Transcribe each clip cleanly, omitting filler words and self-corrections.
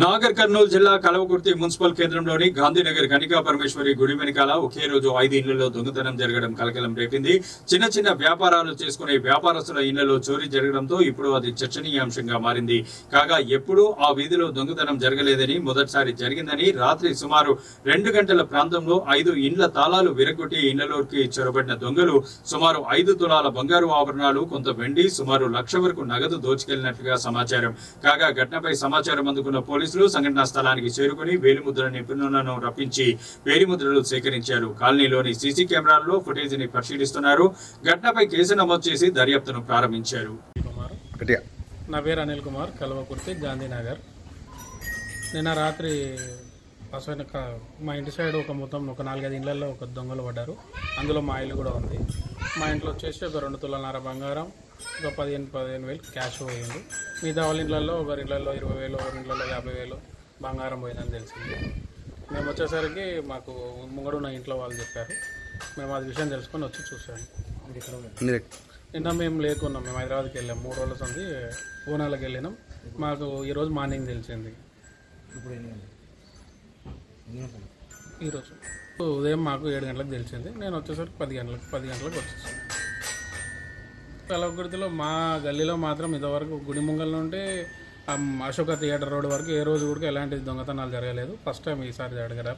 నాగర్ కర్నూలు జిల్లా కల్వకుర్తి మున్సిపల్ కేంద్రంలోని గాంధీనగర్ కనికా పరమేశ్వరి గుడి వెనకాల ఒకే రోజు 5 ఇళ్లలో దొంగతనం జరగడం కలకలం రేపింది. చిన్న చిన్న వ్యాపారాలు చేసుకునే వ్యాపారస్తుల ఇళ్లలో చోరీ జరగడంతో ఇప్పుడు అది చర్చనీయాంశంగా మారింది. కాగా ఎప్పుడూ ఆ వీధిలో దొంగతనం జరగలేదని, మొదటిసారి జరిగిందని రాత్రి సుమారు 2 గంటల ప్రాంతంలో 5 ఇండ్ల తాళాలు విరగొట్టి ఇళ్లలోకి చొరబడిన దొంగలు సుమారు 5 తులాల బంగారు ఆభరణాలు, కొంత వెండి, సుమారు 1 లక్ష వరకు నగదు దోచుకెళ్లినట్లుగా సమాచారం. కాగా ఘటనపై సమాచారం అందుకున్న పోలీసులు సంఘటనా స్థలానికి చేరుకుని వేలిముద్ర నిపుణులను రప్పించి వేలిముద్రలు సేకరించారు. కాలనీలోని సీసీ కెమెరాల్లో ఫుటేజ్ ని పరిశీలిస్తున్నారు. ఘటనపై కేసు నమోదు చేసి దర్యాప్తును ప్రారంభించారు. నా పేరు అనిల్ కుమార్, కల్వకుర్తి గాంధీనగర్. నిన్న రాత్రి మా ఇంటి సైడ్ మొత్తం 4-5 ఇళ్లలో దొంగలు పడ్డారు. అందులో మా ఇల్లు కూడా ఉంది. మా ఇంట్లో వచ్చేసి 2 తులాల బంగారం, 15,000 క్యాష్ పోయింది. మిగతా వాళ్ళ ఇళ్లలో ఒకరి ఇళ్లలో 20,000, ఒకరి ఇళ్లలో 50,000 బంగారం పోయిందని తెలిసింది. మేము వచ్చేసరికి మాకు ముంగడున్న ఇంట్లో వాళ్ళు చెప్పారు. మేము అది విషయం తెలుసుకొని వచ్చి చూసాము. నిన్న మేము లేకున్నాం, మేము హైదరాబాద్కి వెళ్ళాం. 3 రోజుల సంది పూనాలకు వెళ్ళినాం. మాకు ఈరోజు మార్నింగ్ తెలిసింది. ఈరోజు ఉదయం మాకు 7 గంటలకు తెలిసింది. నేను వచ్చేసరికి 10 గంటలకు వచ్చేసాను. కల్వకుర్తిలో మా గల్లీలో మాత్రం ఇంతవరకు గుడి ముంగల్ నుండి అశోక థియేటర్ రోడ్ వరకు ఏ రోజు కూడా ఎలాంటి దొంగతనాలు జరగలేదు. ఫస్ట్ టైం ఈసారి జరగడం.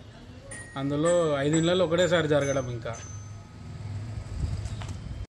అందులో 5 ఇళ్లలో ఒకటేసారి జరగడం. ఇంకా